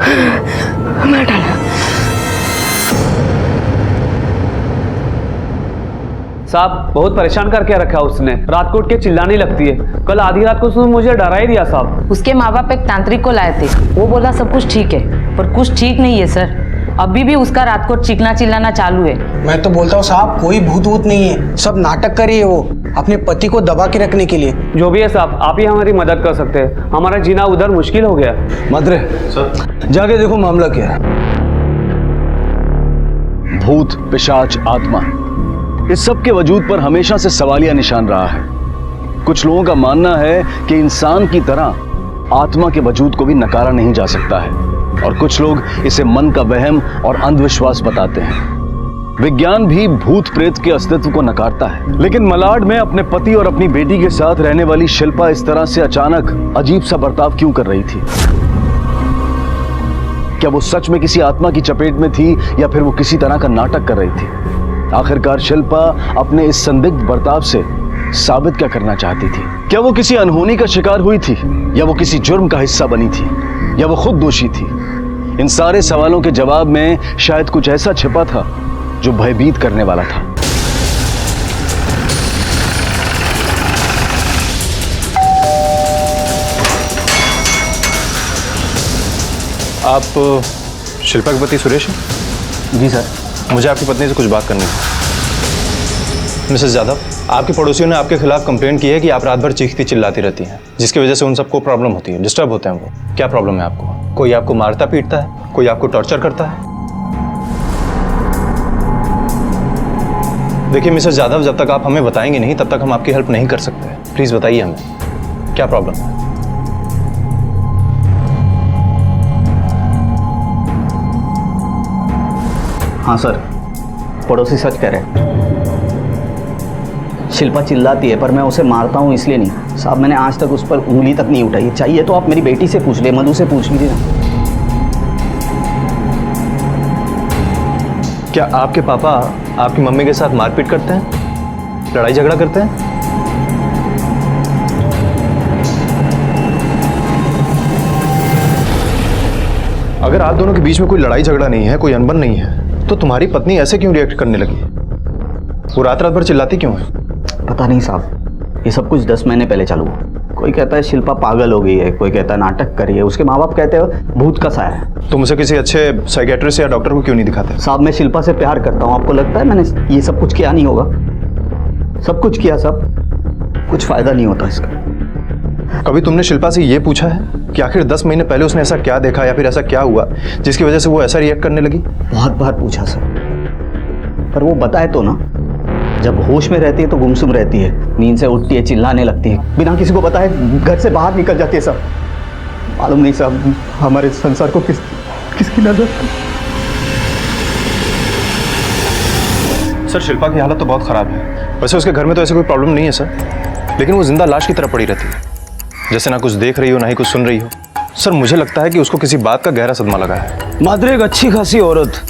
मार डाला। साहब बहुत परेशान करके रखा उसने, रात को उठ के चिल्लाने लगती है। कल आधी रात को उसने मुझे डरा ही दिया साहब। उसके माँ बाप एक तांत्रिक को लाए थे, वो बोला सब कुछ ठीक है, पर कुछ ठीक नहीं है सर। अभी भी उसका रात को चीखना चिल्लाना चालू है। मैं तो बोलता हूँ साहब कोई भूत वूत नहीं है, सब नाटक कर रही है वो अपने पति को दबा के रखने के लिए। जो भी है साहब, आप ही हमारी मदद कर सकते हैं, हमारा जीना उधर मुश्किल हो गया। मात्रे सर, जाके देखो मामला क्या है। भूत, पिशाच, आत्मा, इस सब के वजूद पर हमेशा से सवालिया निशान रहा है। कुछ लोगों का मानना है कि इंसान की तरह आत्मा के वजूद को भी नकारा नहीं जा सकता है, और कुछ लोग इसे मन का वहम और अंधविश्वास बताते हैं। विज्ञान भी भूत प्रेत के अस्तित्व को नकारता है, लेकिन मलाड में अपने पति और अपनी बेटी के साथ रहने वाली शिल्पा इस तरह से अचानक अजीब सा बर्ताव क्यों कर रही थी? क्या वो सच में किसी आत्मा की चपेट में थी या फिर वो किसी तरह का नाटक कर रही थी? आखिरकार शिल्पा अपने इस संदिग्ध बर्ताव से साबित क्या करना चाहती थी? क्या वो किसी अनहोनी का शिकार हुई थी, या वो किसी जुर्म का हिस्सा बनी थी, या वो खुद दोषी थी? इन सारे सवालों के जवाब में शायद कुछ ऐसा छिपा था जो भयभीत करने वाला था। आप शिल्पा के पति सुरेश हैं? जी सर। मुझे आपकी पत्नी से कुछ बात करनी है। मिसेस यादव, आपके पड़ोसियों ने आपके खिलाफ कंप्लेंट की है कि आप रात भर चीखती चिल्लाती रहती हैं, जिसकी वजह से उन सबको प्रॉब्लम होती है, डिस्टर्ब होते हैं वो। क्या प्रॉब्लम है आपको? कोई आपको मारता पीटता है? कोई आपको टॉर्चर करता है? देखिए मिसेस यादव, जब तक आप हमें बताएंगे नहीं तब तक हम आपकी हेल्प नहीं कर सकते। प्लीज बताइए हमें क्या प्रॉब्लम है। हाँ सर, पड़ोसी सच कह रहे हैं। शिल्पा चिल्लाती है, पर मैं उसे मारता हूँ इसलिए नहीं साहब। मैंने आज तक उस पर उंगली तक नहीं उठाई। चाहिए तो आप मेरी बेटी से पूछ ले, मधु से पूछ लीजिए ना। क्या आपके पापा आपकी मम्मी के साथ मारपीट करते हैं, लड़ाई झगड़ा करते हैं? अगर आप दोनों के बीच में कोई लड़ाई झगड़ा नहीं है, कोई अनबन नहीं है, तो तुम्हारी पत्नी ऐसे क्यों रिएक्ट करने लगी? वो रात रात भर चिल्लाती क्यों है? पता नहीं साहब, ये सब कुछ 10 महीने पहले चालू हुआ। कोई कहता है शिल्पा पागल हो गई है, कोई कहता है नाटक कर रही है, उसके माँ बाप कहते हैं भूत का साया है। तुम उसे किसी अच्छे साइकियाट्रिस्ट या डॉक्टर को क्यों नहीं दिखाते? साहब मैं शिल्पा से प्यार करता हूँ, आपको लगता है मैंने ये सब कुछ किया नहीं होगा? सब कुछ किया सब, कुछ फायदा नहीं होता इसका। कभी तुमने शिल्पा से ये पूछा है कि आखिर 10 महीने पहले उसने ऐसा क्या देखा या फिर ऐसा क्या हुआ जिसकी वजह से वो ऐसा रिएक्ट करने लगी? बहुत बार पूछा सर, पर वो बताए तो ना। जब होश में रहती है तो गुमसुम रहती है, नींद से उठती है, चिल्लाने लगती है, बिना किसी को बताए घर से बाहर निकल जाती है। सब मालूम नहीं साहब, हमारे संसार को किसकी नजर। सर शिल्पा की हालत तो बहुत खराब है। वैसे उसके घर में तो ऐसी कोई प्रॉब्लम नहीं है सर, लेकिन वो जिंदा लाश की तरह पड़ी रहती है, जैसे ना कुछ देख रही हो ना ही कुछ सुन रही हो। सर मुझे लगता है कि उसको किसी बात का गहरा सदमा लगा है। मात्र एक अच्छी खासी औरत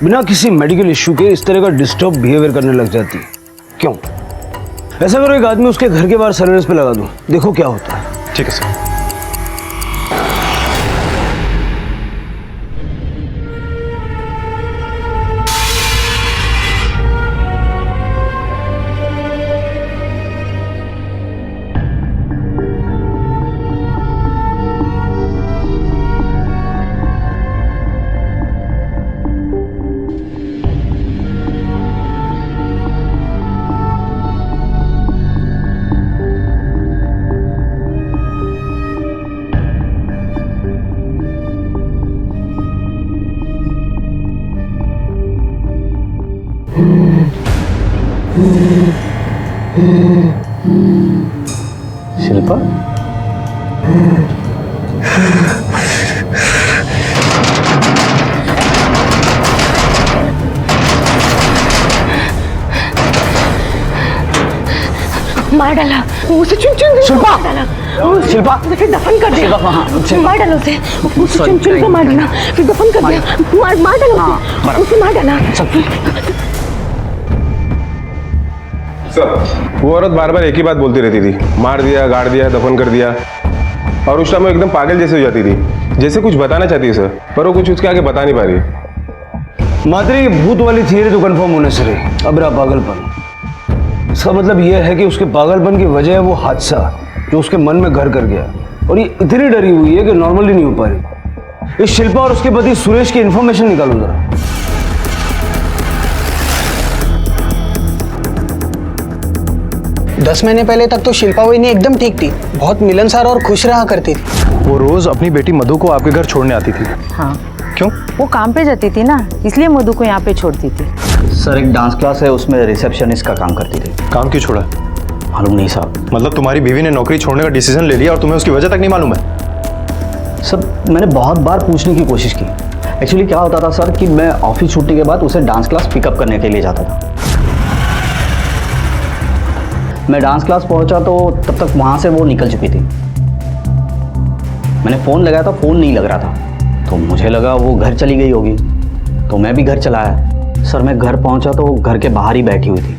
बिना किसी मेडिकल इश्यू के इस तरह का डिस्टर्ब बिहेवियर करने लग जाती है, क्यों? ऐसा करो, एक आदमी उसके घर के बाहर सर्विलेंस पे लगा दूं, देखो क्या होता है। ठीक है सर। शिल्पा मार डाला उसे, चुन चुन शिल्पा! डाला शिल्पा! फिर दफन कर दिया। मार डाला उसे चुन चुन को मार डाला, फिर दफन कर दिया। मार डाला उसे मार डाला। सर वो औरत बार बार एक ही बात बोलती रहती थी, मार दिया, गाड़ दिया, दफन कर दिया, और उस टाइम वो एकदम पागल जैसे हो जाती थी। जैसे कुछ बताना चाहती है सर, पर वो कुछ उसके आगे बता नहीं पा रही। मात्र ये भूत वाली थियरी तो कंफर्म होने से रही। अब रहा पागलपन। इसका मतलब ये है कि उसके पागलपन की वजह है वो हादसा जो उसके मन में घर कर गया, और ये इतनी डरी हुई है कि नॉर्मली नहीं हो पा रही। इस शिल्पा और उसके पति सुरेश की इंफॉर्मेशन निकालो जरा। 10 महीने पहले तक तो शिल्पा वहीनी एकदम ठीक थी, बहुत मिलनसार और खुश रहा करती थी। वो रोज अपनी बेटी मधु को आपके घर छोड़ने आती थी। हाँ, क्यों? वो काम पे जाती थी ना, इसलिए मधु को यहाँ पे छोड़ती थी। सर एक डांस क्लास है, उसमें रिसेप्शनिस्ट का काम करती थी। काम क्यों छोड़ा? मालूम नहीं साहब। मतलब तुम्हारी बीवी ने नौकरी छोड़ने का डिसीजन ले लिया और तुम्हें उसकी वजह तक नहीं मालूम है? सर मैंने बहुत बार पूछने की कोशिश की। एक्चुअली क्या होता था सर कि मैं ऑफिस छुट्टी के बाद उसे डांस क्लास पिकअप करने के लिए जाता था। मैं डांस क्लास पहुंचा तो तब तक वहाँ से वो निकल चुकी थी। मैंने फ़ोन लगाया था, फ़ोन नहीं लग रहा था, तो मुझे लगा वो घर चली गई होगी, तो मैं भी घर चला आया। सर मैं घर पहुंचा तो घर के बाहर ही बैठी हुई थी।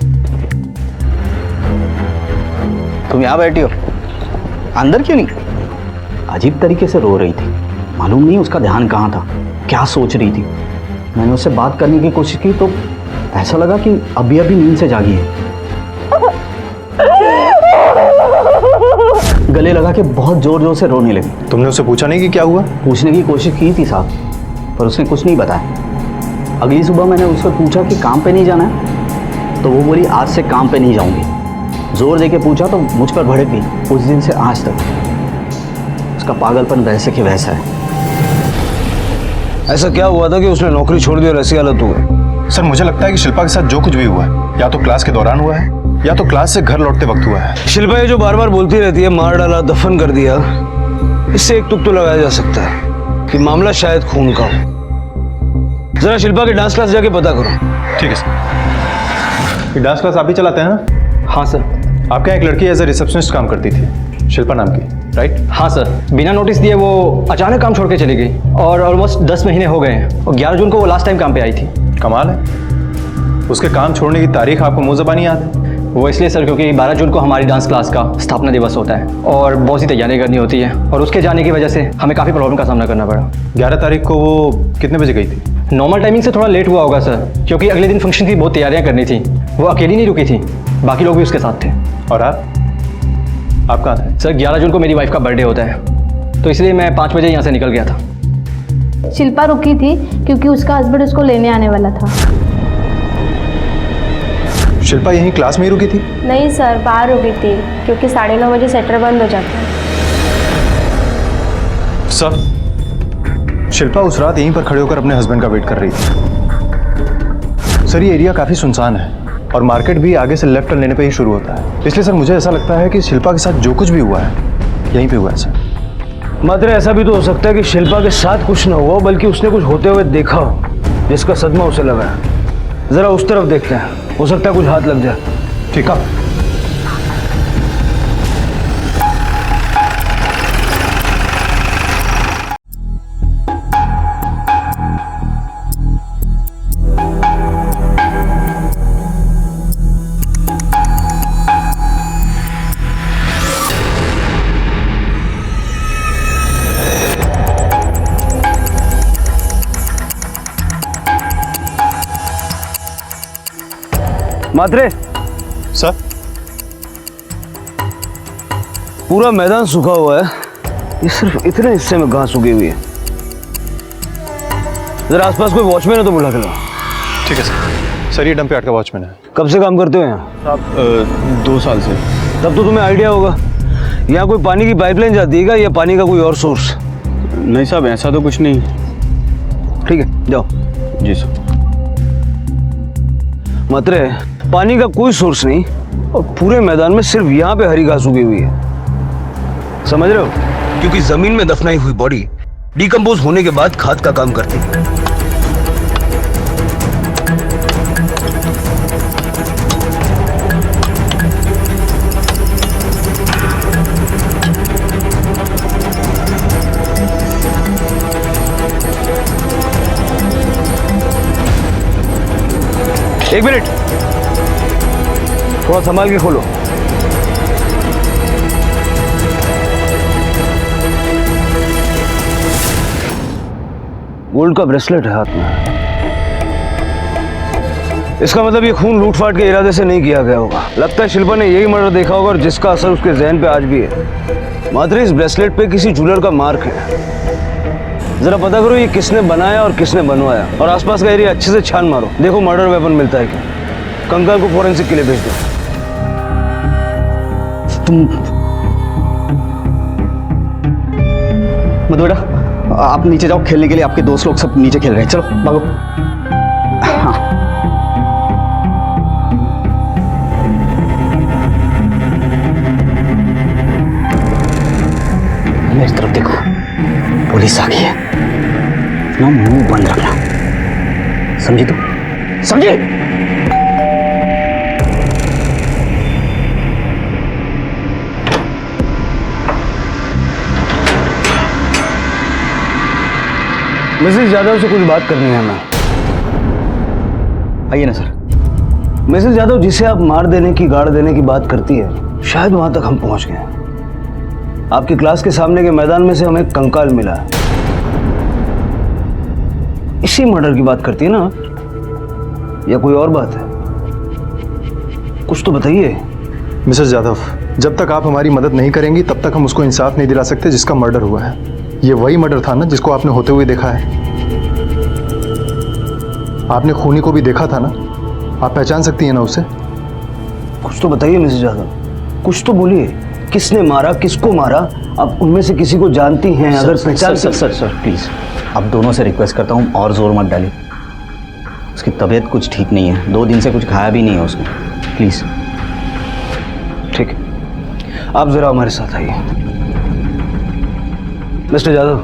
तुम यहाँ बैठी हो, अंदर क्यों नहीं? अजीब तरीके से रो रही थी। मालूम नहीं उसका ध्यान कहाँ था, क्या सोच रही थी। मैंने उससे बात करने की कोशिश की तो ऐसा लगा कि अभी अभी नींद से जागी है। गले लगा के बहुत जोर जोर से रोने लगी। तुमने उससे पूछा नहीं कि क्या हुआ? पूछने की कोशिश की थी साहब, पर उसने कुछ नहीं बताया। अगली सुबह मैंने उससे पूछा कि काम पे नहीं जाना है, तो वो बोली आज से काम पे नहीं जाऊंगी। जोर दे के पूछा तो मुझ पर भड़क गई। उस दिन से आज तक उसका पागलपन वैसे के वैसा है। ऐसा क्या हुआ था कि उसने नौकरी छोड़ दी और ऐसी हालत हो गई? सर मुझे लगता है कि शिल्पा के साथ जो कुछ भी हुआ है, या तो क्लास के दौरान हुआ है या तो क्लास से घर लौटते वक्त हुआ है। शिल्पा ये जो बार बार बोलती रहती है मार डाला, दफन कर दिया, इससे एक तुक तो लगाया जा सकता है कि मामला शायद खून का हो। जरा शिल्पा के डांस क्लास जाके पता करो। ठीक है सर। ये डांस क्लास आप भी चलाते हैं ना? हाँ सर। आपके यहाँ एक लड़की एज ए रिसेप्शनिस्ट काम करती थी, शिल्पा नाम की, राइट? हाँ सर, बिना नोटिस दिए वो अचानक काम छोड़ के चली गई और ऑलमोस्ट 10 महीने हो गए हैं, और 11 जून को वो लास्ट टाइम काम पे आई थी। कमाल है, उसके काम छोड़ने की तारीख आपको मुंह ज़बानी याद है? वो इसलिए सर क्योंकि 12 जून को हमारी डांस क्लास का स्थापना दिवस होता है और बहुत सी तैयारी करनी होती है, और उसके जाने की वजह से हमें काफ़ी प्रॉब्लम का सामना करना पड़ा। 11 तारीख को वो कितने बजे गई थी? नॉर्मल टाइमिंग से थोड़ा लेट हुआ होगा सर, क्योंकि अगले दिन फंक्शन की बहुत तैयारियाँ करनी थी। वो अकेली नहीं रुकी थी, बाकी लोग भी उसके साथ थे। और आप कहाँ थे? सर 11 जून को मेरी वाइफ का बर्थडे होता है, तो इसलिए मैं 5 बजे यहाँ से निकल गया था। शिल्पा रुकी थी क्योंकि उसका हस्बैंड उसको लेने आने वाला था। शिल्पा यहीं क्लास में ही रुकी थी? नहीं सर, बाहर रुकी थी क्योंकि 9:30 बजे सेटर बंद हो जाता है। सर शिल्पा उस रात यहीं पर खड़े होकर अपने हस्बैंड का वेट कर रही थी। सर ये एरिया काफ़ी सुनसान है और मार्केट भी आगे से लेफ्ट टर्न लेने पे ही शुरू होता है, इसलिए सर मुझे ऐसा लगता है कि शिल्पा के साथ जो कुछ भी हुआ है यहीं पे हुआ है सर। मात्र ऐसा भी तो हो सकता है कि शिल्पा के साथ कुछ न हुआ, बल्कि उसने कुछ होते हुए देखा हो जिसका सदमा उसे लगा है। जरा उस तरफ देखते हैं, हो सकता है कुछ हाथ लग जाए। ठीक है। मात्रे सर पूरा मैदान सूखा हुआ है, ये सिर्फ इतने हिस्से में घास उगी हुई है। जरा आसपास कोई वॉचमैन है तो बुला के लाओ। ठीक है सर। सर ये डंप यार्ड का वॉचमैन है। कब से काम करते हो यहाँ? साहब 2 साल से। तब तो तुम्हें आइडिया होगा। यहाँ कोई पानी की पाइपलाइन जाती है क्या, या पानी का कोई और सोर्स? नहीं साहब ऐसा तो कुछ नहीं। ठीक है जाओ। जी सर। मात्रे पानी का कोई सोर्स नहीं और पूरे मैदान में सिर्फ यहाँ पे हरी घास उगी हुई है, समझ रहे हो? क्योंकि जमीन में दफनाई हुई बॉडी डिकम्पोज होने के बाद खाद का काम करती है। एक मिनट, थोड़ा संभाल के खोलो। गोल्ड का ब्रेसलेट है हाथ में। इसका मतलब ये खून लूटफाट के इरादे से नहीं किया गया होगा। लगता है शिल्पा ने यही मर्डर देखा होगा और जिसका असर उसके जहन पे आज भी है। मात्र इस ब्रेसलेट पे किसी ज्वेलर का मार्क है। जरा पता करो ये किसने बनाया और किसने बनवाया, और आसपास का एरिया अच्छे से छान मारो, देखो मर्डर वेपन मिलता है क्या। कंकाल को फोरेंसिक के लिए भेज दो। तुम मधु बेटा, आप नीचे जाओ खेलने के लिए। आपके दोस्त लोग सब नीचे खेल रहे हैं, चलो भागो। हाँ। मेरी तरफ देखो, पुलिस आ गई है। अपना मुंह बंद रखना, समझी तुम? समझे? मिसेस यादव से कुछ बात करनी है हमें। आइए ना सर। मिसेस यादव, जिसे आप मार देने की, गाड़ देने की बात करती है, शायद वहां तक हम पहुंच गए। आपकी क्लास के सामने के मैदान में से हमें कंकाल मिला। इसी मर्डर की बात करती है ना, या कोई और बात है? कुछ तो बताइए। मिसेस यादव, जब तक आप हमारी मदद नहीं करेंगी तब तक हम उसको इंसाफ नहीं दिला सकते जिसका मर्डर हुआ है। ये वही मर्डर था ना जिसको आपने होते हुए देखा है? आपने खूनी को भी देखा था ना, आप पहचान सकती हैं ना उसे? कुछ तो बताइए मिसेस यादव, कुछ तो बोलिए। किसने मारा, किसको मारा? आप उनमें से किसी को जानती हैं? अगर पहचान सर प्लीज, आप दोनों से रिक्वेस्ट करता हूँ और जोर मत डालिए। उसकी तबीयत कुछ ठीक नहीं है, 2 दिन से कुछ खाया भी नहीं है उसने, प्लीज। ठीक है, आप जरा हमारे साथ आइए। मिस्टर यादव,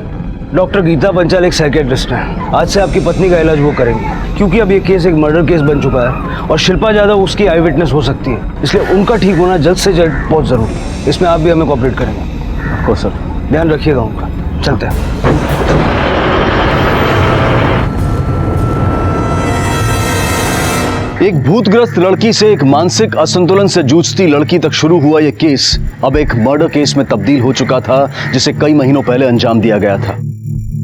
डॉक्टर गीता पंचाल एक साइकियाट्रिस्ट हैं। आज से आपकी पत्नी का इलाज वो करेंगे, क्योंकि अब ये केस एक मर्डर केस बन चुका है और शिल्पा यादव उसकी आई विटनेस हो सकती है। इसलिए उनका ठीक होना जल्द से जल्द बहुत जरूरी है। इसमें आप भी हमें कोऑपरेट करेंगे? आपको सर ध्यान रखिएगा उनका। चलते हैं। एक भूतग्रस्त लड़की से एक मानसिक असंतुलन से जूझती लड़की तक शुरू हुआ यह केस अब एक मर्डर केस में तब्दील हो चुका था, जिसे कई महीनों पहले अंजाम दिया गया था।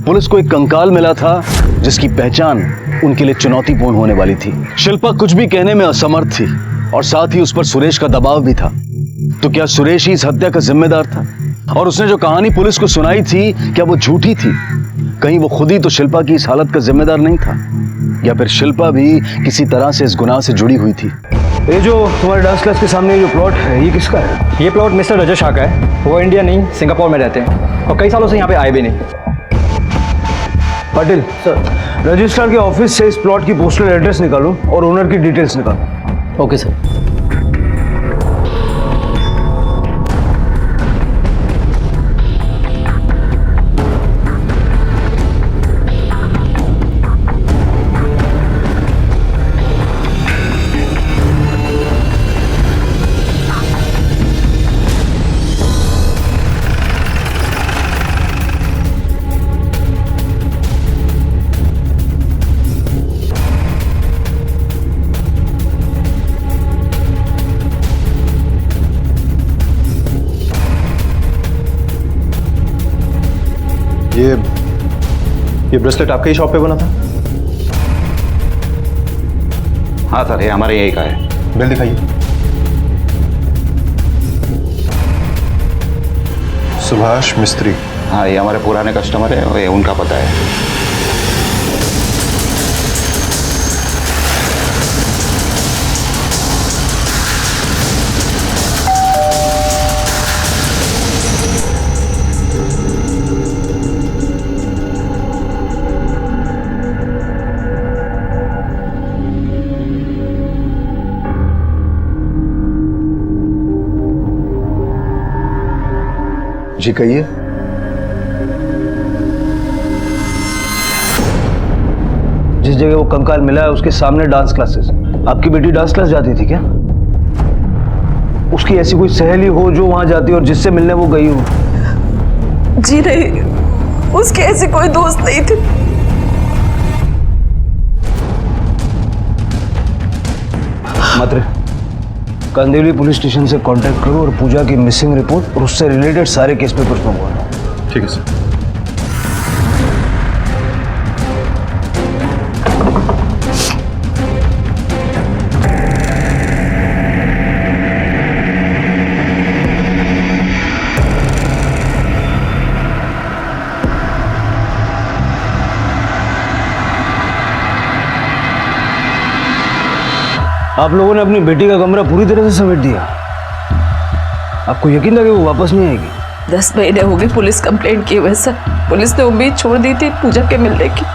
पुलिस को एक कंकाल मिला था जिसकी पहचान उनके लिए चुनौतीपूर्ण होने वाली थी। शिल्पा कुछ भी कहने में असमर्थ थी और साथ ही उस पर सुरेश का दबाव भी था। तो क्या सुरेश ही इस हत्या का जिम्मेदार था? और उसने जो कहानी पुलिस को सुनाई थी, क्या वो झूठी थी? कहीं वो खुद ही तो शिल्पा की इस हालत का जिम्मेदार नहीं था, या फिर शिल्पा भी किसी तरह से इस गुनाह से जुड़ी हुई थी? ये जो तुम्हारे डांस क्लास के सामने जो प्लॉट है, ये किसका है? ये प्लॉट मिस्टर रजत शाह का है। वो इंडिया नहीं, सिंगापुर में रहते हैं और कई सालों से यहाँ पे आए भी नहीं। पाटिल सर, रजिस्ट्रार के ऑफिस से इस प्लॉट की पोस्टल एड्रेस निकालो और ओनर की डिटेल्स निकालो। Okay sir. ये ब्रेसलेट आपके ही शॉप पे बना था? हाँ सर, ये हमारे यही का है। बिल दिखाइए। सुभाष मिस्त्री। हाँ, ये हमारे पुराने कस्टमर है और ये उनका पता है। जी कहिए। जिस जगह वो कंकाल मिला है उसके सामने डांस क्लासेस। आपकी बेटी डांस क्लास जाती थी क्या? उसकी ऐसी कोई सहेली हो जो वहां जाती और जिससे मिलने वो गई हो? जी नहीं, उसके ऐसे कोई दोस्त नहीं थे। मात्र कांदिवली पुलिस स्टेशन से कांटेक्ट करो और पूजा की मिसिंग रिपोर्ट और उससे रिलेटेड सारे केस पेपर्स मंगवाओ। ठीक है सर। आप लोगों ने अपनी बेटी का कमरा पूरी तरह से समेट दिया। आपको यकीन था कि वो वापस नहीं आएगी? 10 महीने हो गए पुलिस कंप्लेंट किए हुए सर। पुलिस ने उम्मीद छोड़ दी थी पूजा के मिलने की,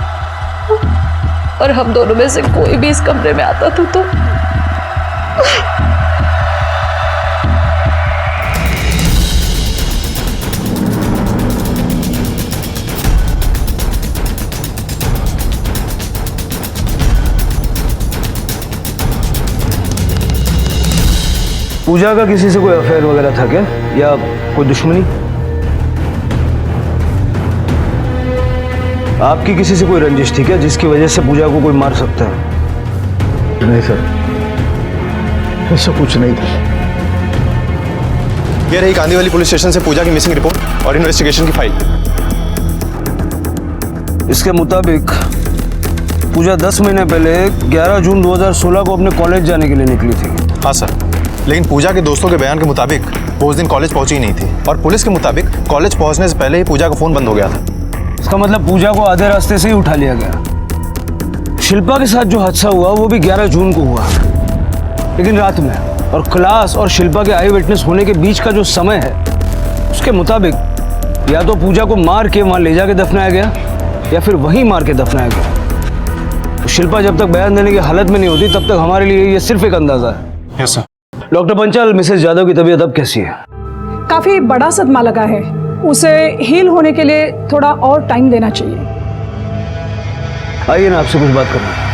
और हम दोनों में से कोई भी इस कमरे में आता था तो पूजा का किसी से कोई अफेयर वगैरह था क्या, या कोई दुश्मनी? आपकी किसी से कोई रंजिश थी क्या जिसकी वजह से पूजा को कोई मार सकता है? नहीं सर, ऐसा कुछ नहीं था। ये रही कांदीवली पुलिस स्टेशन से पूजा की मिसिंग रिपोर्ट और इन्वेस्टिगेशन की फाइल। इसके मुताबिक पूजा 10 महीने पहले 11 जून 2016 को अपने कॉलेज जाने के लिए निकली थी। हाँ सर, लेकिन पूजा के दोस्तों के बयान के मुताबिक वो उस दिन कॉलेज पहुंची ही नहीं थी, और पुलिस के मुताबिक कॉलेज पहुंचने से पहले ही पूजा का फोन बंद हो गया था। इसका मतलब पूजा को आधे रास्ते से ही उठा लिया गया। शिल्पा के साथ जो हादसा हुआ वो भी 11 जून को हुआ, लेकिन रात में, और क्लास और शिल्पा के आई विटनेस होने के बीच का जो समय है उसके मुताबिक या तो पूजा को मार के वहां ले जाके दफनाया गया या फिर वहीं मार के दफनाया गया। तो शिल्पा जब तक बयान देने की हालत में नहीं होती तब तक हमारे लिए ये सिर्फ एक अंदाजा है। Yes sir. Doctor Panchal, Mrs Yadav की तबीयत अब कैसी है? काफी बड़ा सदमा लगा है, उसे हील होने के लिए थोड़ा और टाइम देना चाहिए। आइए ना, आपसे कुछ बात करना है।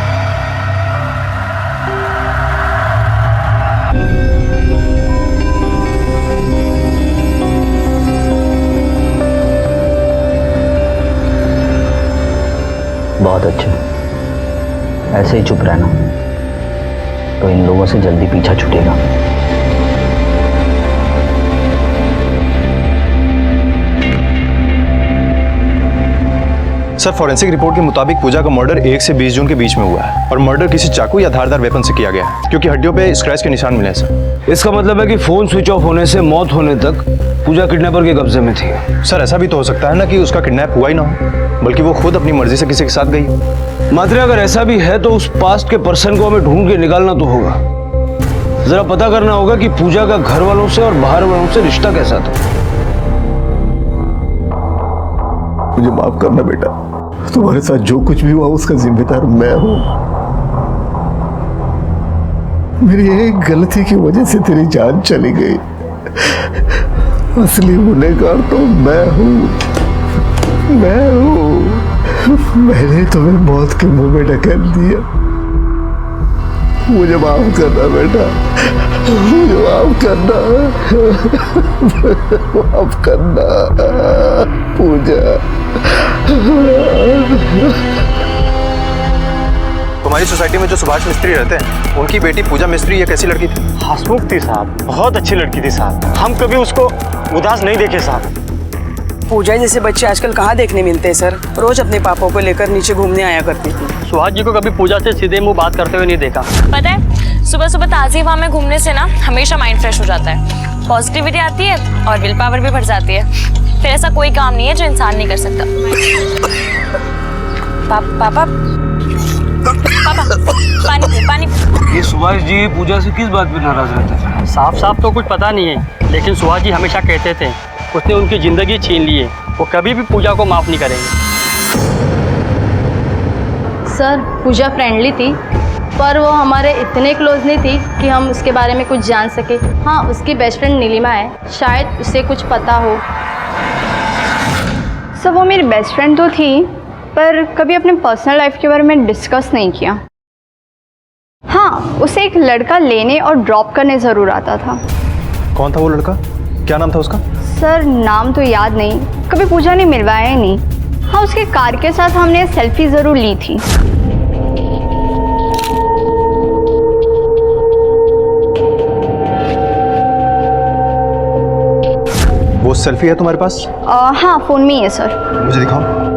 बहुत अच्छा, ऐसे ही चुप रहना तो इन लोगों से जल्दी पीछा छूटेगा। सर, फॉरेंसिक रिपोर्ट के मुताबिक पूजा का मर्डर 1 से 20 जून के बीच में हुआ है, और मर्डर किसी चाकू या धारदार वेपन से किया गया है, क्योंकि हड्डियों पे स्क्रैच के निशान मिले हैं सर। इसका मतलब है कि फोन स्विच ऑफ होने से मौत होने तक पूजा किडनैपर के कब्जे में थी। सर, ऐसा भी तो हो सकता है ना कि उसका किडनैप हुआ ही ना हो, बल्कि वो खुद अपनी मर्जी से किसी के साथ गई। मात्रे, अगर ऐसा भी है तो उस पास्ट के पर्सन को हमें ढूंढ के निकालना तो होगा। जरा पता करना होगा कि पूजा का घर वालों से और बाहर वालों से रिश्ता कैसा था। मुझे माफ करना बेटा, तुम्हारे साथ जो कुछ भी हुआ उसका जिम्मेदार मैं हूं। मेरी एक गलती की वजह से तेरी जान चली गई। असली गुनहगार तो मैं हूं। मैंने तुम्हें मौत के मुंह में ढकेल दिया। मुझे माफ करना बेटा, मुझे माफ करना, माफ करना पूजा। हमारी सोसाइटी में जो सुभाष मिस्त्री रहते हैं, उनकी बेटी पूजा मिस्त्री ये कैसी लड़की थी? हंसमुख थी साहब, बहुत अच्छी लड़की थी साहब। हम कभी उसको उदास नहीं देखे साहब। पूजा जैसे बच्चे आजकल कहाँ देखने मिलते हैं सर। रोज अपने पापा को लेकर नीचे घूमने आया करती थी। सुहास जी को कभी पूजा से सीधे मुंह बात करते हुए नहीं देखा। पता है, सुबह सुबह ताज़ी हवा में घूमने से ना हमेशा माइंड फ्रेश हो जाता है, पॉजिटिविटी आती है और विल पावर भी बढ़ जाती है। फिर ऐसा कोई काम नहीं है जो इंसान नहीं कर सकता। पापा पानी। ये सुभाष जी पूजा से किस बात पे नाराज रहते हैं? साफ साफ तो कुछ पता नहीं है, लेकिन सुहास जी हमेशा कहते थे उसने उनकी जिंदगी छीन ली है, वो कभी भी पूजा को माफ नहीं करेंगे। सर, पूजा फ्रेंडली थी, पर वो हमारे इतने क्लोज नहीं थी कि हम उसके बारे में कुछ जान सके। हाँ, उसकी बेस्ट फ्रेंड नीलिमा है, शायद उसे कुछ पता हो। सर, वो मेरी बेस्ट फ्रेंड तो थी, पर कभी अपने पर्सनल लाइफ के बारे में डिस्कस नहीं किया। हाँ, उसे एक लड़का लेने और ड्रॉप करने ज़रूर आता था। कौन था वो लड़का? क्या नाम था उसका? सर, नाम तो याद नहीं, कभी पूजा ने मिलवाया ही नहीं। हाँ, उसके कार के साथ हमने सेल्फी ज़रूर ली थी। वो सेल्फी है तुम्हारे पास? हाँ, फ़ोन में ही है सर। मुझे दिखाओ।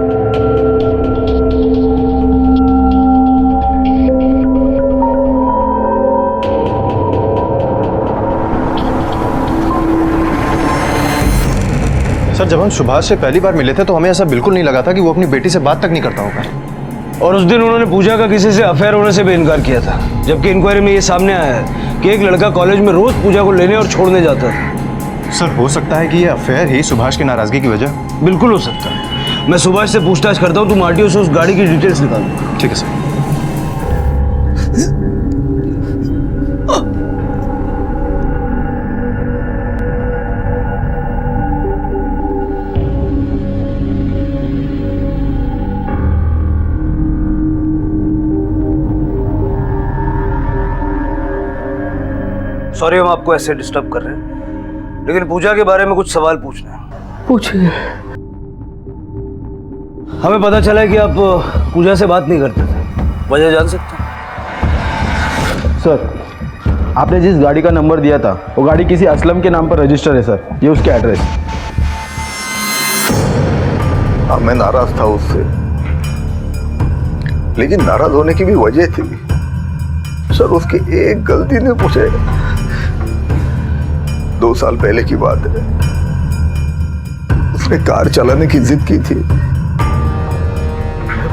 सर, जब हम सुभाष से पहली बार मिले थे तो हमें ऐसा बिल्कुल नहीं लगा था कि वो अपनी बेटी से बात तक नहीं करता होगा। और उस दिन उन्होंने पूजा का किसी से अफेयर होने से भी इनकार किया था, जबकि इंक्वायरी में ये सामने आया है कि एक लड़का कॉलेज में रोज पूजा को लेने और छोड़ने जाता था। सर हो सकता है कि ये अफेयर ही सुभाष की नाराजगी की वजह। बिल्कुल हो सकता है। मैं सुभाष से पूछताछ करता हूँ, तुम आरटीओ से उस गाड़ी की डिटेल्स निकाल दो। ठीक है सर। सॉरी हम आपको ऐसे डिस्टर्ब कर रहे हैं, लेकिन पूजा के बारे में कुछ सवाल पूछना है। पूछिए। हमें पता चला है कि आप पूजा से बात नहीं करते थे, वजह जान सकते हैं? सर, आपने जिस गाड़ी का नंबर दिया था वो गाड़ी किसी असलम के नाम पर रजिस्टर है सर, ये उसके एड्रेस। हाँ, मैं नाराज था उससे, लेकिन नाराज होने की भी वजह थी सर। उसकी एक गलती ने मुझे, 2 साल पहले की बात है, उसने कार चलाने की जिद की थी।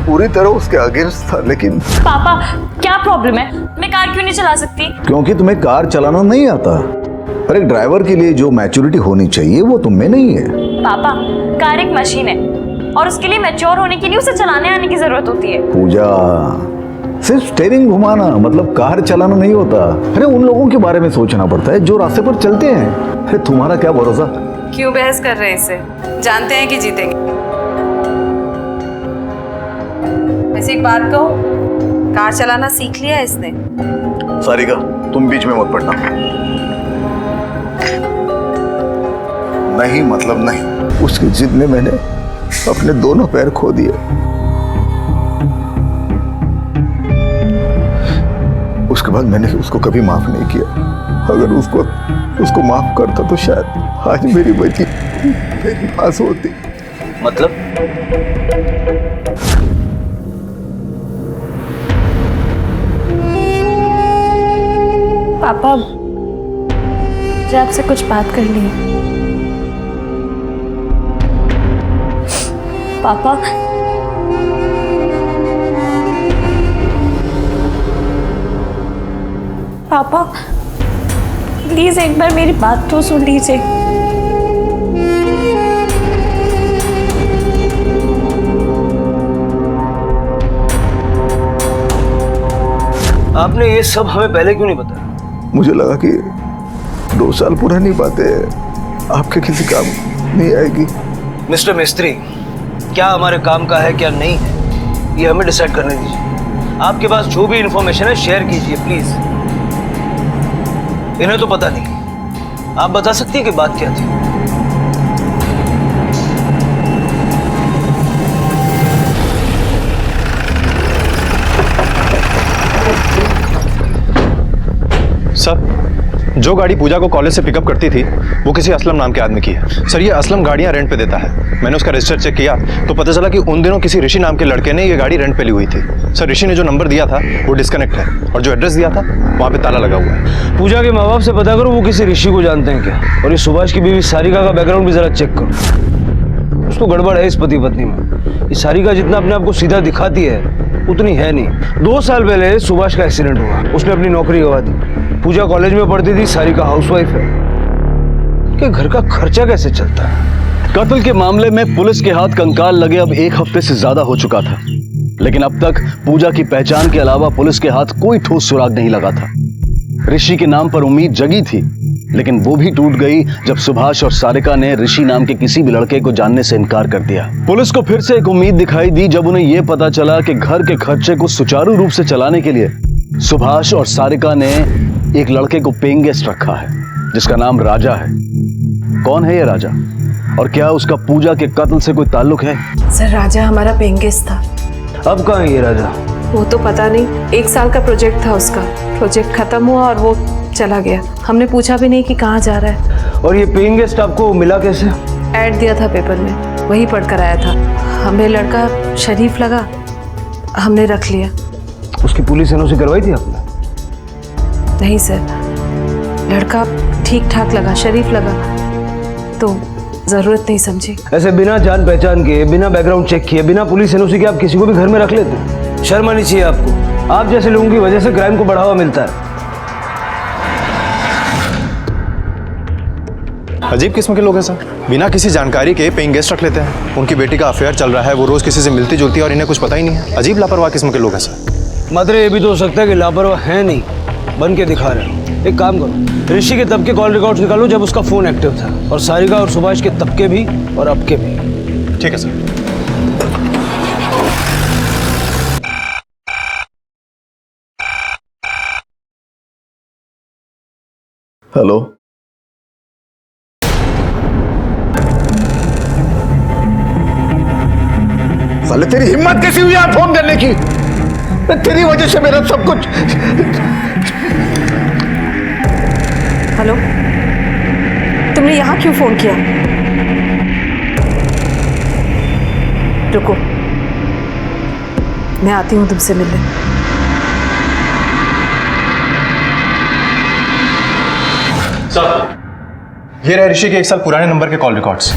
पूरी तरह उसके अगेंस्ट था, लेकिन पापा क्या प्रॉब्लम है, मैं कार क्यों नहीं चला सकती? क्योंकि तुम्हें कार चलाना नहीं आता। पर एक ड्राइवर के लिए जो मैच्योरिटी होनी चाहिए वो तुम में नहीं है। पापा कार एक मशीन है और उसके लिए मैच्योर होने के लिए उसे चलाने आने की जरूरत होती है। पूजा, सिर्फ स्टीयरिंग घुमाना मतलब कार चलाना नहीं होता। अरे उन लोगों के बारे में सोचना पड़ता है जो रास्ते पर चलते हैं। अरे तुम्हारा क्या भरोसा। क्यों बहस कर रहे हैं इससे, जानते हैं कि जीतेंगे। वैसे एक बात कहूं, कार चलाना सीख लिया है इसने। सारिका, तुम बीच में मत पड़ना। नहीं मतलब नहीं। उसकी जिद में मैंने अपने दोनों पैर खो दिए। उसके बाद मैंने उसको कभी माफ नहीं किया। अगर उसको माफ करता तो शायद आज मेरी बच्ची मेरे पास होती। मतलब? पापा मुझे आपसे कुछ बात करनी है। पापा पापा प्लीज एक बार मेरी बात तो सुन लीजिए। आपने ये सब हमें पहले क्यों नहीं बताया? मुझे लगा कि 2 साल पुरानी बातें आपके किसी काम नहीं आएगी। मिस्टर मिस्त्री, क्या हमारे काम का है क्या नहीं है, ये हमें डिसाइड करने दीजिए। आपके पास जो भी इंफॉर्मेशन है शेयर कीजिए प्लीज। इन्हें तो पता नहीं, आप बता सकती हैं कि बात क्या थी? सर, जो गाड़ी पूजा को कॉलेज से पिकअप करती थी वो किसी असलम नाम के आदमी की है। सर, ये असलम गाड़ियां रेंट पे देता है। मैंने उसका रजिस्टर चेक किया तो पता चला कि उन दिनों किसी ऋषि नाम के लड़के ने ये गाड़ी रेंट पे ली हुई थी। सर, ऋषि ने जो नंबर दिया था वो डिस्कनेक्ट है और जो एड्रेस दिया था वहाँ पे ताला लगा हुआ है। पूजा के माँ बाप से पता करो वो किसी ऋषि को जानते हैं क्या, और ये सुभाष की बीवी सारिका का बैकग्राउंड भी जरा चेक करो। उसको गड़बड़ है इस पति पत्नी में। ये सारिका जितना अपने आप को सीधा दिखाती है उतनी है नहीं। 2 साल पहले सुभाष का एक्सीडेंट हुआ, उसने अपनी नौकरी गंवा दी। पूजा कॉलेज में पढ़ती थी, सारिका हाउसवाइफ है। कि घर का खर्चा कैसे चलता है? कत्ल के मामले में पुलिस के हाथ कंकाल लगे अब 1 हफ्ते से ज्यादा हो चुका था, लेकिन अब तक पूजा की पहचान के अलावा पुलिस के हाथ कोई ठोस सुराग नहीं लगा था। ऋषि के नाम पर उम्मीद जगी थी, लेकिन वो भी टूट गई जब सुभाष और सारिका ने ऋषि नाम के किसी भी लड़के को जानने से इनकार कर दिया। पुलिस को फिर से एक उम्मीद दिखाई दी जब उन्हें यह पता चला कि घर के खर्चे को सुचारू रूप से चलाने के लिए सुभाष और सारिका ने एक लड़के को पेइंग गेस्ट रखा है जिसका नाम राजा है। कौन है ये राजा और क्या उसका पूजा के कत्ल से कोई ताल्लुक है? सर, राजा हमारा पेइंग गेस्ट था। अब कहाँ है ये राजा? वो तो पता नहीं, 1 साल का प्रोजेक्ट था उसका। प्रोजेक्ट खत्म हुआ और वो चला गया। हमने पूछा भी नहीं कि कहाँ जा रहा है। और ये पेइंग गेस्ट आपको मिला कैसे? ऐड दिया था पेपर में, वही पढ़कर आया था। हमें लड़का शरीफ लगा, हमने रख लिया। उसकी पुलिस एनओसी करवाई थी आपने? नहीं सर, लड़का ठीक ठाक लगा, शरीफ लगा, तो जरूरत नहीं समझी। ऐसे बिना जान पहचान के, बिना बैकग्राउंड चेक किए, बिना पुलिस एनओसी के आप किसी को भी घर में रख लेते? शर्म आनी चाहिए आपको। आप जैसे लोगों की वजह से क्राइम को बढ़ावा मिलता है। अजीब किस्म के लोग हैं सर, बिना किसी जानकारी के पेइंग गेस्ट रख लेते हैं। उनकी बेटी का अफेयर चल रहा है, वो रोज किसी से मिलती जुलती है और इन्हें कुछ पता ही नहीं है। अजीब लापरवाह किस्म के लोग हैं सर। मतलब ये भी तो हो सकता है कि लापरवाह है नहीं, बन के दिखा रहे हैं। एक काम करो, ऋषि के तब के कॉल रिकॉर्ड्स निकालो जब उसका फोन एक्टिव था, और सारिका और सुभाष के तब के भी और अब के भी। ठीक है सर। हेलो, साले तेरी हिम्मत कैसी हुई यार फोन करने की? तेरी वजह से मेरा सब कुछ। हेलो, तुमने यहाँ क्यों फोन किया? रुको, मैं आती हूँ तुमसे मिलने। सर, ये रहे ऋषि के 1 साल पुराने नंबर के कॉल रिकॉर्ड्स।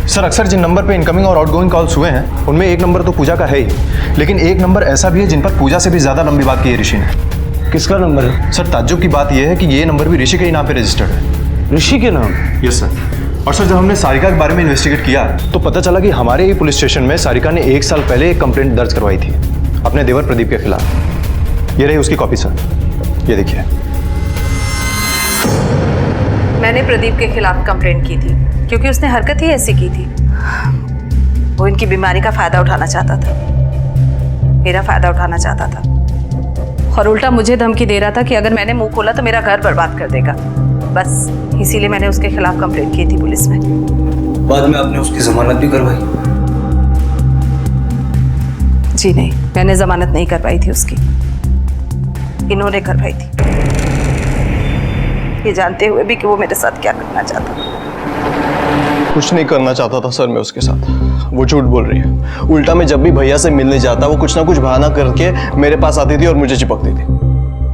सर, अक्सर जिन नंबर पे इनकमिंग और आउटगोइंग कॉल्स हुए हैं उनमें एक नंबर तो पूजा का है ही, लेकिन एक नंबर ऐसा भी है जिन पर पूजा से भी ज्यादा लंबी बात की है ऋषि ने। किसका नंबर है? सर, ताज्जुब की बात यह है कि ये नंबर भी ऋषि के ही नाम पे रजिस्टर्ड है। ऋषि के नाम? Yes sir. और सर, जब हमने सारिका के बारे में इन्वेस्टिगेट किया तो पता चला कि हमारे ही पुलिस स्टेशन में सारिका ने 1 साल पहले एक कंप्लेंट दर्ज करवाई थी अपने देवर प्रदीप के खिलाफ। ये रही उसकी कॉपी सर, ये देखिए। मैंने प्रदीप के खिलाफ कंप्लेंट की थी क्योंकि उसने हरकत ही ऐसी की थी। वो इनकी बीमारी का फायदा उठाना चाहता था, मेरा फायदा उठाना चाहता था, और उल्टा मुझे धमकी दे रहा था कि अगर मैंने मुंह खोला तो मेरा घर बर्बाद कर देगा। बस इसीलिए मैंने उसके खिलाफ कंप्लेंट की थी पुलिस में। बाद में आपने उसकी जमानत भी करवाई? जी नहीं, मैंने जमानत नहीं करवाई थी उसकी, इन्होंने करवाई थी, ये जानते हुए भी कि वो मेरे साथ क्या करना चाहता था। कुछ नहीं करना चाहता था सर मैं उसके साथ। वो झूठ बोल रही है। उल्टा मैं जब भी भैया से मिलने जाता वो कुछ ना कुछ बहाना करके मेरे पास आती थी और मुझे चिपकती थी।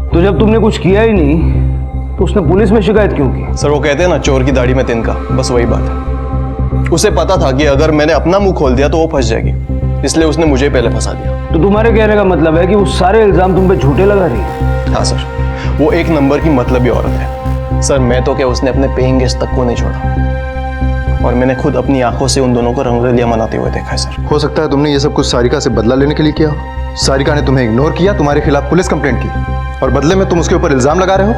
तो जब तुमने कुछ किया ही नहीं तो उसने पुलिस में शिकायत क्यों की? सर, वो कहते हैं ना, चोर की दाढ़ी में तिनका, बस वही बात है। उसे पता था कि अगर मैंने अपना मुंह खोल दिया तो वो फंस जाएगी, इसलिए उसने मुझे पहले फंसा दिया। तो तुम्हारे कहने का मतलब है कि वो सारे इल्जाम तुम पे झूठे लगा रही है? हाँ सर, वो एक नंबर की मतलबी औरत है सर। मैं तो क्या, उसने अपने पेइंग गेस्ट तक को नहीं छोड़ा, और मैंने खुद अपनी आंखों से उन दोनों को रंगरलियां मनाते हुए देखा है सर। हो सकता है तुमने ये सब कुछ सारिका से बदला लेने के लिए किया। सारिका ने तुम्हें इग्नोर किया, तुम्हारे खिलाफ पुलिस कंप्लेंट की, और बदले में तुम उसके ऊपर इल्जाम लगा रहे हो।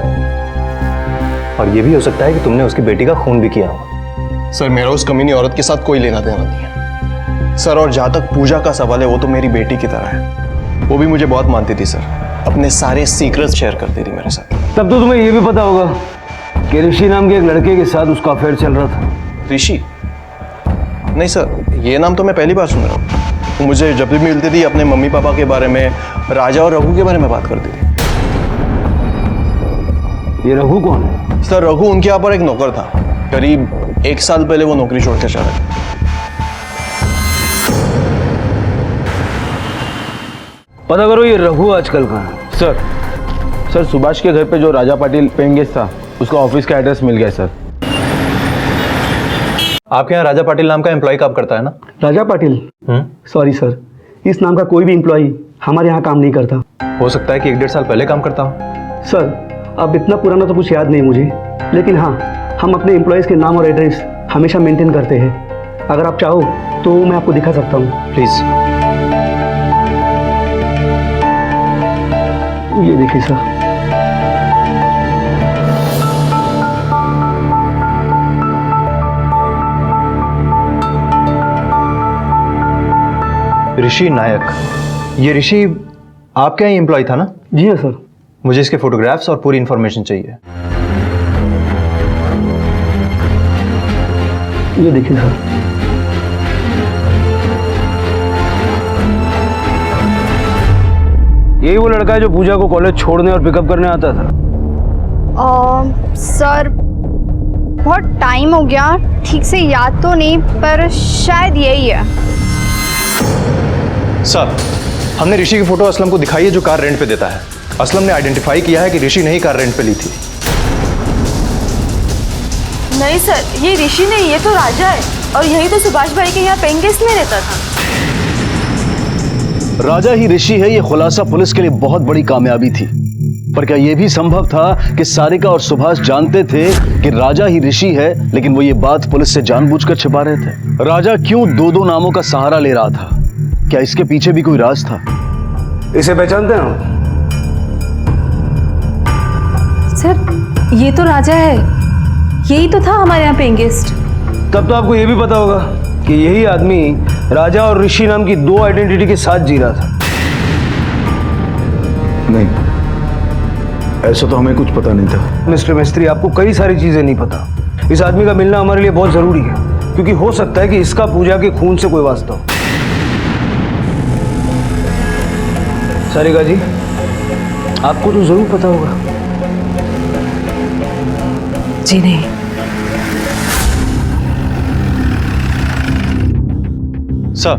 और ये भी हो सकता है कि तुमने उसकी बेटी का खून भी किया हो। सर, मेरा उस कमीनी औरत के साथ कोई लेना देना नहीं है सर। और जहाँ तक पूजा का सवाल है, वो तो मेरी बेटी की तरह है। वो भी मुझे बहुत मानती थी सर, अपने सारे सीक्रेट्स शेयर करती थी मेरे साथ। तब तो तुम्हें ये भी पता होगा कि ऋषि नाम के एक लड़के के साथ उसका अफेयर चल रहा था। ऋषि? नहीं सर, ये नाम तो मैं पहली बार सुन रहा हूँ। वो मुझे जब भी मिलती थी अपने मम्मी पापा के बारे में, राजा और रघु के बारे में बात करती थी। ये रघु कौन है? सर, रघु उनके यहाँ पर एक नौकर था। करीब 1 साल पहले वो नौकरी छोड़ के चला गया। पता करो ये रघु आजकल कहाँ है। सर, सुभाष के घर पे जो राजा पाटिल पेइंग गेस्ट था उसका ऑफिस का एड्रेस मिल गया सर। आपके यहाँ राजा पाटिल नाम का एम्प्लॉय काम करता है ना? राजा पाटिल? सॉरी सर, इस नाम का कोई भी एम्प्लॉय हमारे यहाँ काम नहीं करता। हो सकता है कि 1-1.5 साल पहले काम करता हो। सर, अब इतना पुराना तो कुछ याद नहीं मुझे, लेकिन हाँ, हम अपने एम्प्लॉयज़ के नाम और एड्रेस हमेशा मेंटेन करते हैं। अगर आप चाहो तो मैं आपको दिखा सकता हूँ। प्लीज़। ये देखिए सर। ऋषि नायक, ये ऋषि आपके यहाँ एम्प्लॉय था ना? जी हाँ सर। मुझे इसके फोटोग्राफ्स और पूरी इंफॉर्मेशन चाहिए। ये देखिए सर। यही वो लड़का है जो पूजा को कॉलेज छोड़ने और पिकअप करने आता था? सर, बहुत टाइम हो गया, ठीक से याद तो नहीं, पर शायद यही है। सर, हमने ऋषि की फोटो असलम को दिखाई है जो कार रेंट पे देता है। असलम ने आइडेंटिफाई किया है कि ऋषि ने ही कार रेंट पे ली थी। नहीं सर, ये ऋषि नहीं, ये तो राजा है, और यही तो सुभाष भाई के यहाँ पेइंग गेस्ट में रहता था। राजा ही ऋषि है, ये खुलासा पुलिस के लिए बहुत बड़ी कामयाबी थी। पर क्या यह भी संभव था कि सारिका और सुभाष जानते थे कि राजा ही ऋषि है, लेकिन वो ये बात पुलिस से जानबूझकर छिपा रहे थे? राजा क्यों दो दो नामों का सहारा ले रहा था? क्या इसके पीछे भी कोई राज था? इसे पहचानते हैं? सर ये तो राजा है, यही तो था हमारे यहाँ पेइंग गेस्ट। तब तो आपको यह भी पता होगा कि यही आदमी राजा और ऋषि नाम की दो आइडेंटिटी के साथ जी रहा था। नहीं, ऐसा तो हमें कुछ पता नहीं था। मिस्टर मिस्त्री, आपको कई सारी चीजें नहीं पता। इस आदमी का मिलना हमारे लिए बहुत जरूरी है, क्योंकि हो सकता है कि इसका पूजा के खून से कोई वास्ता हो। सारिका जी, आपको तो जरूर पता होगा। जी नहीं। सर,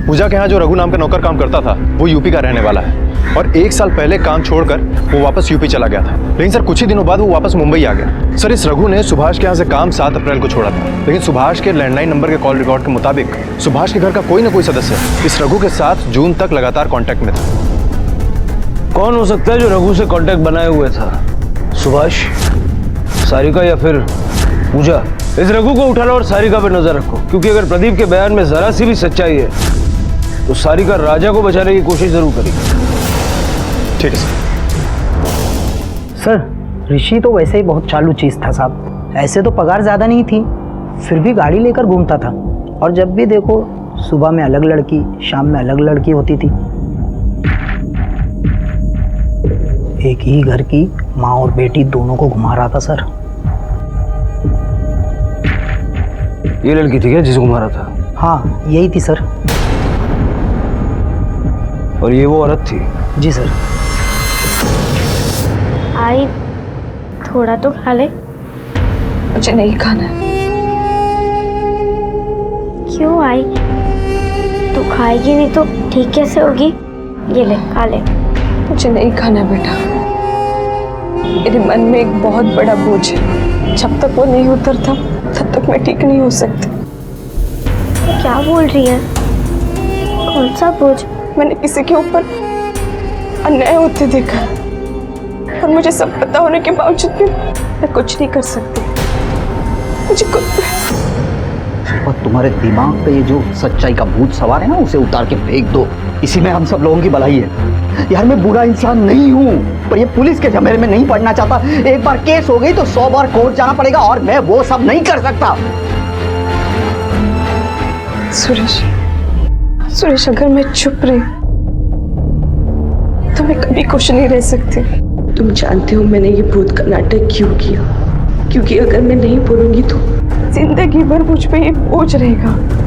पूजा के यहाँ जो रघु नाम का नौकर काम करता था वो यूपी का रहने वाला है और 1 साल पहले काम छोड़कर वो वापस यूपी चला गया था। लेकिन सर कुछ ही दिनों बाद वो वापस मुंबई आ गया। सर इस रघु ने सुभाष के यहाँ से काम 7 अप्रैल को छोड़ा था, लेकिन सुभाष के लैंडलाइन नंबर के कॉल रिकॉर्ड के मुताबिक सुभाष के घर का कोई ना कोई सदस्य इस रघु के साथ जून तक लगातार कॉन्टैक्ट में था। कौन हो सकता है जो रघु से कॉन्टैक्ट बनाए हुए था? सुभाष, सारिका या फिर पूजा? इस रघु को उठा लो और सारिका पर नजर रखो, क्योंकि अगर प्रदीप के बयान में जरा सी भी सच्चाई है तो सारिका राजा को बचाने की कोशिश जरूर करेगी। ठीक है सर, ऋषि तो वैसे ही बहुत चालू चीज था साहब। ऐसे तो पगार ज्यादा नहीं थी, फिर भी गाड़ी लेकर घूमता था, और जब भी देखो सुबह में अलग लड़की, शाम में अलग लड़की होती थी। एक ही घर की माँ और बेटी दोनों को घुमा रहा था सर। ये लड़की थी क्या जिसे घुमा रहा था? हाँ, यही थी सर। और ये वो औरत थी? जी सर। आई, थोड़ा तो खा ले। मुझे नहीं खाना है। क्यों आई? तू खाएगी नहीं तो ठीक कैसे होगी? ये ले, खा ले। मुझे नहीं खाना बेटा, मेरे मन में एक बहुत बड़ा बोझ है। जब तक वो नहीं उतरता तब तक मैं ठीक नहीं हो सकती। तो क्या बोल रही है? कौन सा बोझ? मैंने किसी के ऊपर अन्याय होते देखा और मुझे सब पता होने के बावजूद भी मैं कुछ नहीं कर सकती। मुझे और तुम्हारे दिमाग पे ये जो सच्चाई का भूत सवार है ना, उसे उतार के फेंक दो। इसी में हम सब लोगों की भलाई है। यार मैं बुरा इंसान नहीं हूँ, पर ये पुलिस के झमेले में नहीं पड़ना चाहता। एक बार केस हो गई तो 100 बार कोर्ट जाना पड़ेगा, और मैं वो सब नहीं कर सकता। सुरेश, अगर मैं चुप रही तो मैं कभी खुश नहीं रह सकती। तुम जानते हो मैंने ये भूत का नाटक क्यों किया? क्योंकि अगर मैं नहीं बोलूंगी तो जिंदगी भर मुझ पे ये बोझ रहेगा।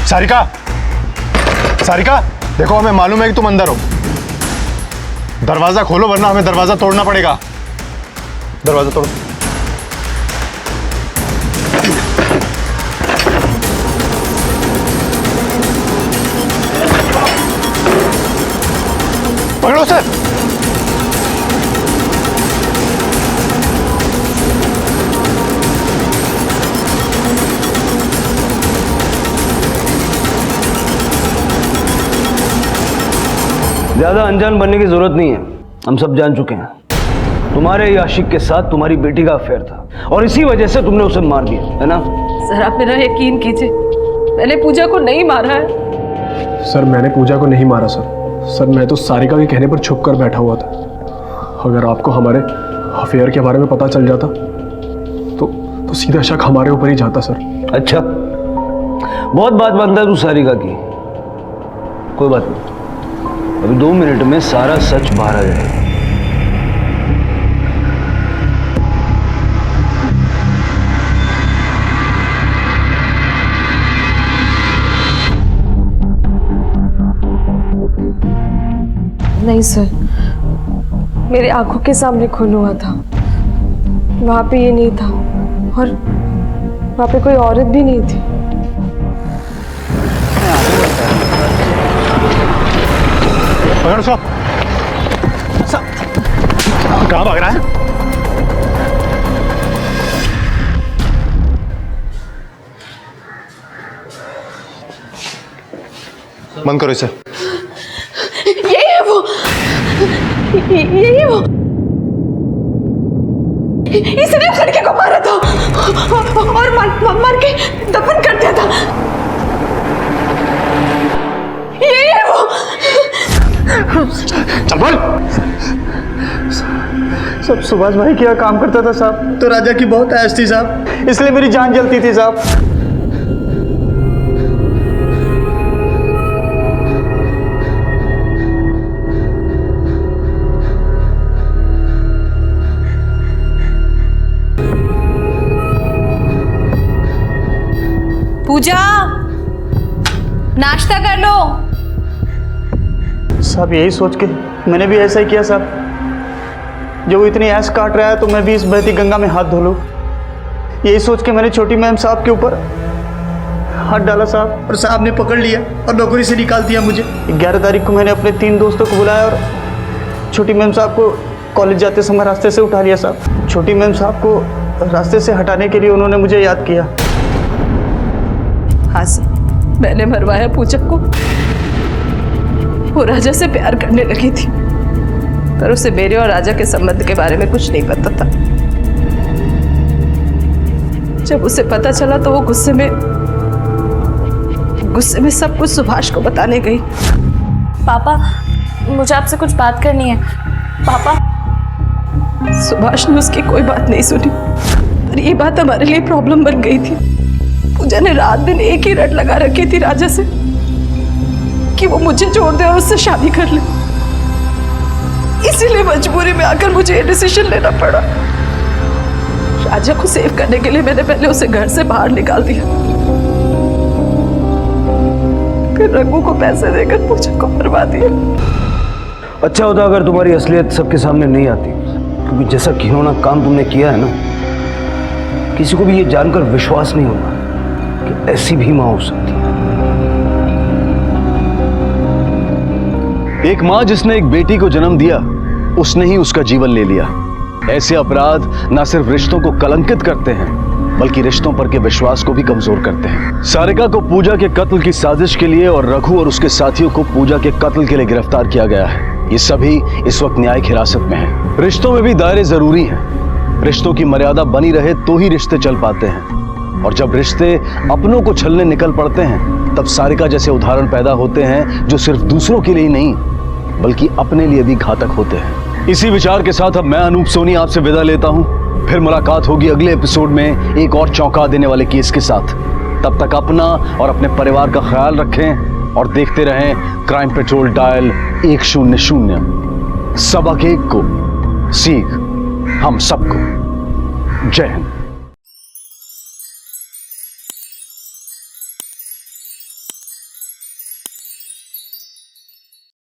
सारिका, सारिका, देखो हमें मालूम है कि तुम अंदर हो। दरवाजा खोलो वरना हमें दरवाजा तोड़ना पड़ेगा। दरवाजा तोड़ो। पकड़ो सर। ज्यादा अनजान बनने की जरूरत नहीं है, हम सब जान चुके हैं। तुम्हारे याशिक के साथ तुम्हारी बेटी का अफेयर था और इसी वजह से तुमने उसे मार दिया, है ना? सर आप मेरा यकीन कीजिए, मैंने पूजा को नहीं मारा है। सर मैंने पूजा को नहीं मारा सर मैं तो सारिका के कहने पर छुप कर बैठा हुआ था। अगर आपको हमारे अफेयर के बारे में पता चल जाता तो सीधा शक हमारे ऊपर ही जाता सर। अच्छा, बहुत बात मानता है तू सारिका की। कोई बात नहीं, अभी 2 मिनट में सारा सच बाहर आ जाएगा। नहीं सर, मेरे आंखों के सामने खून हुआ था। वहाँ पे ये नहीं था और वहाँ पे कोई औरत भी नहीं थी। पकड़ उसको। कहाँ भाग रहा है? बंद करो इसे। यही है वो, यही है वो। इसने उस लड़के को मारा था और मार के दफन कर दिया था। यही है वो। चल बोल। सब सुभाष भाई क्या काम करता था साहब, तो राजा की बहुत ऐश थी साहब, इसलिए मेरी जान जलती थी साहब। पूजा, नाश्ता कर लो। साहब यही सोच के मैंने भी ऐसा ही किया साहब। जब वो इतनी ऐश काट रहा है तो मैं भी इस बहती गंगा में हाथ धो लूं। यही सोच के मैंने छोटी मैम साहब के ऊपर हाथ डाला साहब, और साहब ने पकड़ लिया और नौकरी से निकाल दिया मुझे। 11 तारीख को मैंने अपने 3 दोस्तों को बुलाया और छोटी मैम साहब को कॉलेज जाते समय रास्ते से उठा लिया साहब। छोटी मैम साहब को रास्ते से हटाने के लिए उन्होंने मुझे याद किया। हाँ सर, मैंने मरवाया पूजा को। वो राजा से प्यार करने लगी थी, पर उसे मेरे और राजा के संबंध के बारे में कुछ नहीं पता था। जब उसे पता चला तो वो गुस्से में सब कुछ सुभाष को बताने गई। पापा, मुझे आपसे कुछ बात करनी है। पापा। सुभाष ने उसकी कोई बात नहीं सुनी, पर ये बात हमारे लिए प्रॉब्लम बन गई थी। पूजा ने रात दिन एक ही रट लगा रखी थी राजा से कि वो मुझे छोड़ दे और उससे शादी कर ले। इसीलिए मजबूरी में आकर मुझे ये डिसीजन लेना पड़ा। राजा को सेव करने के लिए मैंने पहले उसे घर से बाहर निकाल दिया, फिर रघु को पैसे देकर पूजा को मरवा दिया। अच्छा होता अगर तुम्हारी असलियत सबके सामने नहीं आती, क्योंकि जैसा घिनौना काम तुमने किया है ना, किसी को भी ये जानकर विश्वास नहीं होगा कि ऐसी भी मां हो सकती है। एक मां जिसने एक बेटी को जन्म दिया, उसने ही उसका जीवन ले लिया। ऐसे अपराध न सिर्फ रिश्तों को कलंकित करते हैं, बल्कि रिश्तों पर के विश्वास को भी कमजोर करते हैं। सारिका को पूजा के कत्ल की साजिश के लिए और रघु और उसके साथियों को पूजा के कत्ल के लिए गिरफ्तार किया गया है। ये सभी इस वक्त न्यायिक हिरासत में हैं। रिश्तों में भी दायरे जरूरी हैं। रिश्तों की मर्यादा बनी रहे तो ही रिश्ते चल पाते हैं, और जब रिश्ते अपनों को छलने निकल पड़ते हैं, तब सारिका जैसे उदाहरण पैदा होते हैं जो सिर्फ दूसरों के लिए नहीं बल्कि अपने लिए भी घातक होते हैं। इसी विचार के साथ अब मैं अनूप सोनी आपसे विदा लेता हूं। फिर मुलाकात होगी अगले एपिसोड में एक और चौंका देने वाले केस के साथ। तब तक अपना और अपने परिवार का ख्याल रखें और देखते रहें क्राइम पेट्रोल डायल 100। सबक एक को सीख हम सबको। जय हिंद।